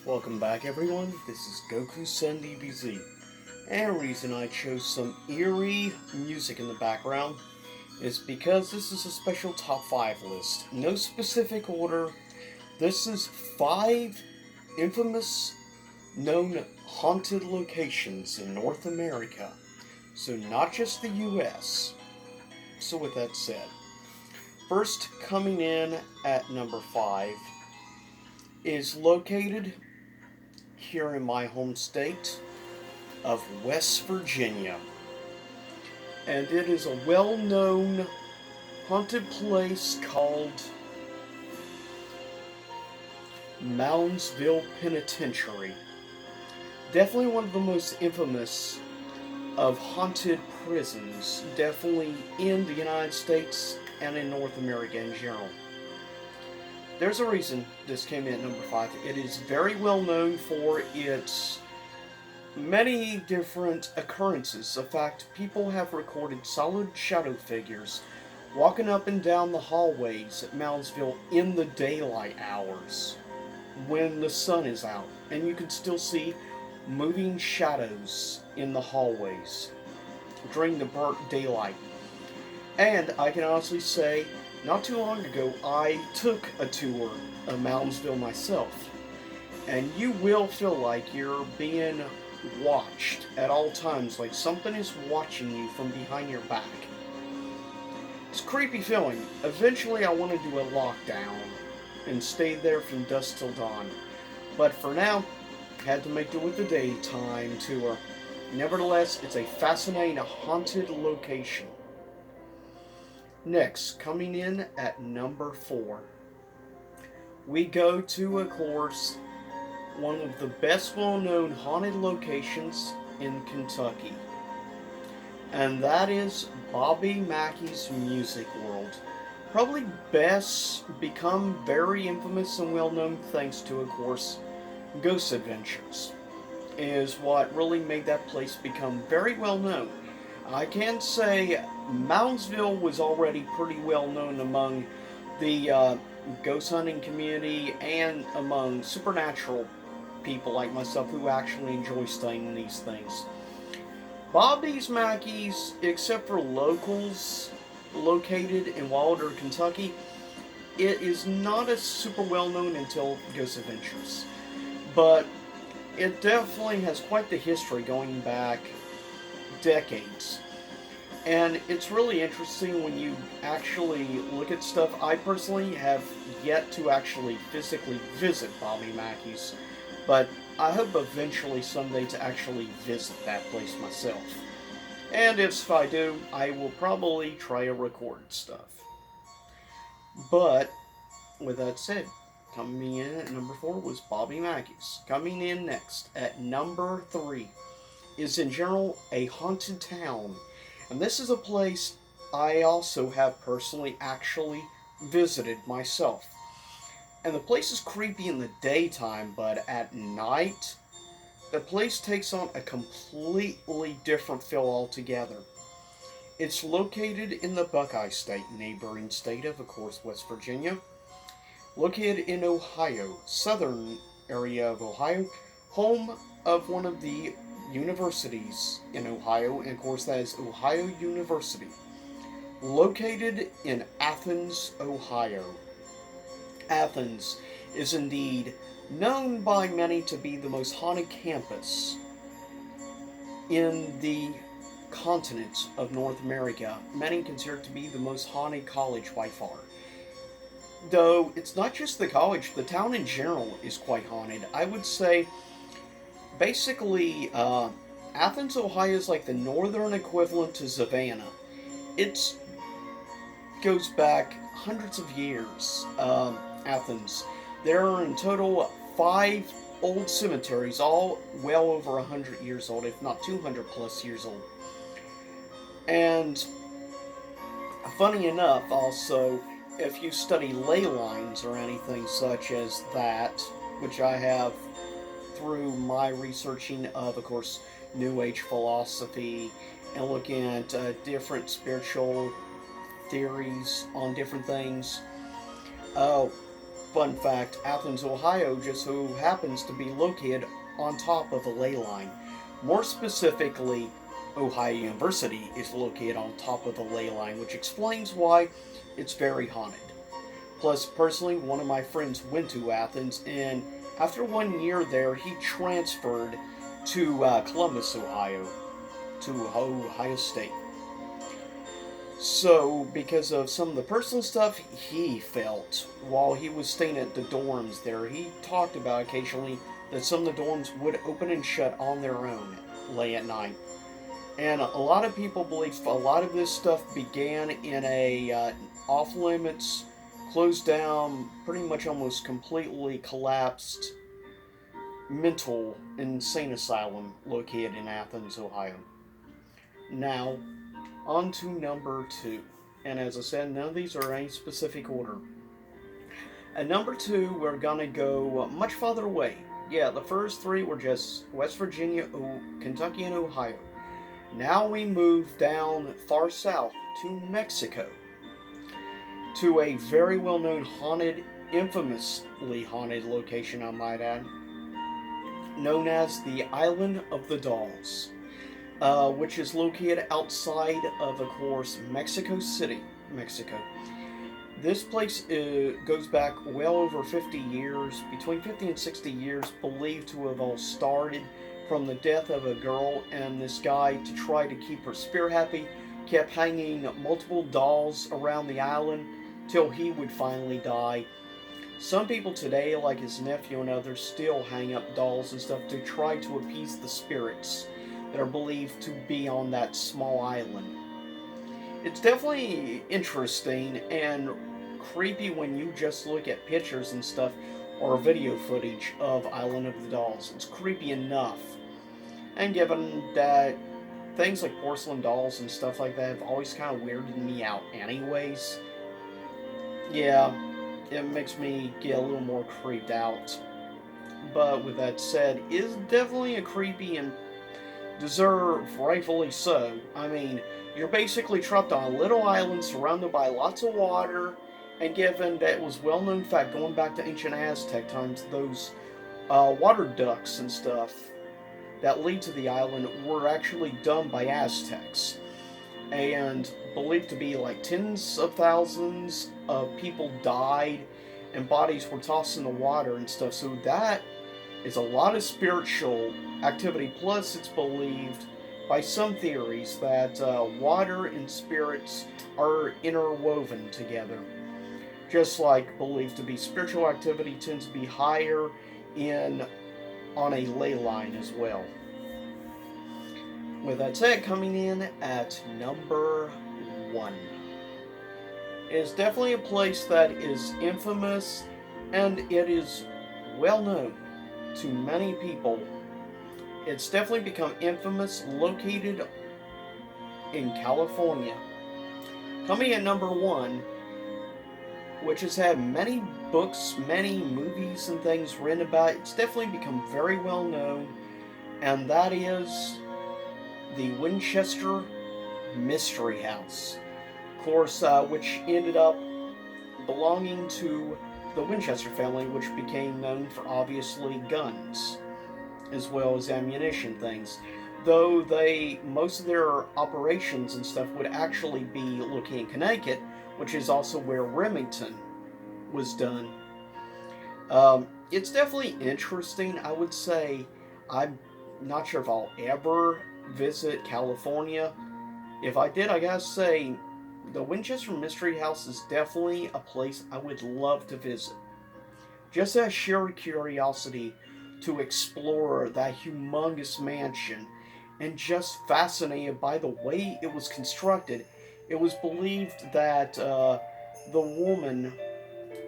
Welcome back, everyone. This is Goku Sen DBZ. And the reason I chose some eerie music in the background is because this is a special top 5 list. No specific order. This is 5 infamous known haunted locations in North America. So, not just the US. So, with that said, first coming in at number 5 is located here in my home state of West Virginia. And it is a well known haunted place called Moundsville Penitentiary. Definitely one of the most infamous of haunted prisons, definitely in the United States and in North America in general. There's a reason this came in at number 5. It is very well known for its many different occurrences. In fact, people have recorded solid shadow figures walking up and down the hallways at Moundsville in the daylight hours when the sun is out, and you can still see moving shadows in the hallways during the burnt daylight. And I can honestly say, not too long ago, I took a tour of Moundsville myself, and you will feel like you're being watched at all times, like something is watching you from behind your back. It's a creepy feeling. Eventually, I want to do a lockdown and stay there from dusk till dawn, but for now, had to make do with the daytime tour. Nevertheless, it's a fascinating, haunted location. Next, coming in at number 4, we go to, of course, one of the best well-known haunted locations in Kentucky. And that is Bobby Mackey's Music World. Probably best become very infamous and well-known thanks to, of course, Ghost Adventures. Is what really made that place become very well-known. I can say Moundsville was already pretty well known among the ghost hunting community and among supernatural people like myself who actually enjoy studying these things. Bobby's Mackey's, except for locals located in Wilder, Kentucky, it is not as super well known until Ghost Adventures. But it definitely has quite the history going back decades. And it's really interesting when you actually look at stuff. I personally have yet to actually physically visit Bobby Mackey's, but I hope eventually someday to actually visit that place myself. And if I do, I will probably try to record stuff. But, with that said, coming in at number 4 was Bobby Mackey's. Coming in next at number 3 is in general a haunted town. And this is a place I also have personally actually visited myself. And the place is creepy in the daytime, but at night, the place takes on a completely different feel altogether. It's located in the Buckeye State, neighboring state of course, West Virginia. Located in Ohio, southern area of Ohio, home of one of the universities in Ohio, and of course that is Ohio University, located in Athens, Ohio. Athens is indeed known by many to be the most haunted campus in the continent of North America. Many consider it to be the most haunted college by far. Though it's not just the college, the town in general is quite haunted. I would say basically, Athens, Ohio is like the northern equivalent to Savannah. It goes back hundreds of years. Athens. There are in total 5 old cemeteries, all well over 100 years old, if not 200 plus years old. And funny enough, also, if you study ley lines or anything such as that, which I have through my researching of course, New Age philosophy and looking at different spiritual theories on different things, Fun fact, Athens, Ohio just so happens to be located on top of a ley line. More specifically, Ohio University is located on top of the ley line, which explains why it's very haunted. Plus, personally, one of my friends went to Athens, and after 1 year there, he transferred to Columbus, Ohio, to Ohio State. So, because of some of the personal stuff he felt while he was staying at the dorms there, he talked about occasionally that some of the dorms would open and shut on their own late at night. And a lot of people believe a lot of this stuff began in a off-limits, closed down, pretty much almost completely collapsed mental insane asylum located in Athens, Ohio. Now, on to number 2. And as I said, none of these are any specific order. At number 2, we're gonna go much farther away. Yeah, the first 3 were just West Virginia, Kentucky, and Ohio. Now we move down far south to Mexico, to a very well-known haunted, infamously haunted location, I might add, known as the Island of the Dolls, which is located outside of course, Mexico City, Mexico. This place goes back well over 50 years, between 50 and 60 years, believed to have all started from the death of a girl, and this guy, to try to keep her spirit happy, kept hanging multiple dolls around the island till he would finally die. Some people today, like his nephew and others, still hang up dolls and stuff to try to appease the spirits that are believed to be on that small island. It's definitely interesting and creepy when you just look at pictures and stuff or video footage of Island of the Dolls. It's creepy enough. And given that things like porcelain dolls and stuff like that have always kind of weirded me out anyways, yeah, it makes me get a little more creeped out. But with that said, it is definitely a creepy and deserve rightfully so. I mean, you're basically trapped on a little island surrounded by lots of water, and given that it was well-known fact going back to ancient Aztec times, those water ducts and stuff that lead to the island were actually done by Aztecs, and believed to be like tens of thousands of people died and bodies were tossed in the water and stuff. So that is a lot of spiritual activity. Plus, it's believed by some theories that water and spirits are interwoven together. Just like believed to be spiritual activity tends to be higher on a ley line as well. With that said, coming in at number 1 is definitely a place that is infamous, and it is well known to many people. It's definitely become infamous, located in California. Coming at number 1, which has had many books, many movies and things written about it. It's definitely become very well known, and that is the Winchester Mystery House. Of course, which ended up belonging to the Winchester family, which became known for obviously guns, as well as ammunition things. Though most of their operations and stuff would actually be located in Connecticut, which is also where Remington was done. It's definitely interesting. I would say I'm not sure if I'll ever visit California. If I did, I gotta say the Winchester Mystery House is definitely a place I would love to visit. Just out of sheer curiosity to explore that humongous mansion, and just fascinated by the way it was constructed. It was believed that the woman,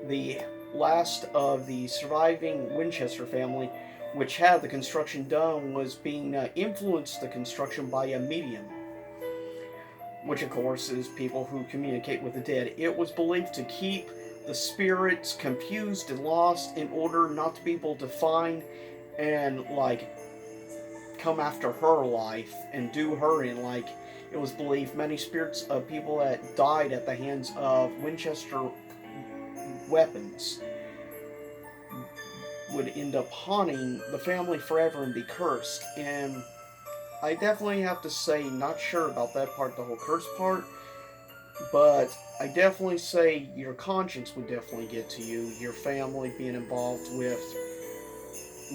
the last of the surviving Winchester family, which had the construction done, was being influenced the construction by a medium, which of course is people who communicate with the dead. It was believed to keep the spirits confused and lost in order not to be able to find and come after her life and do her in. It was believed many spirits of people that died at the hands of Winchester weapons would end up haunting the family forever and be cursed. And I definitely have to say, not sure about that part, the whole curse part, but I definitely say your conscience would definitely get to you. Your family being involved with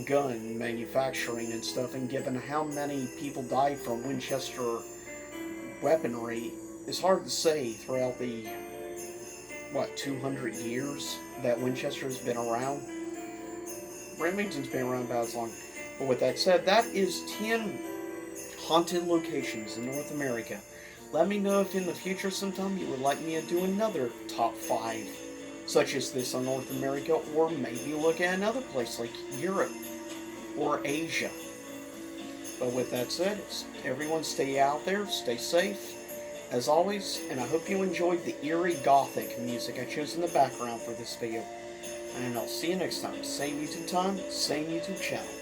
gun manufacturing and stuff, and given how many people died from Winchester weaponry, it's hard to say throughout the, 200 years that Winchester has been around. Remington's been around about as long. But with that said, that is 10 haunted locations in North America. Let me know if in the future sometime you would like me to do another top 5 such as this on North America, or maybe look at another place like Europe or Asia. But with that said, everyone stay out there, stay safe, as always, and I hope you enjoyed the eerie gothic music I chose in the background for this video. And I'll see you next time. Same YouTube time, same YouTube channel.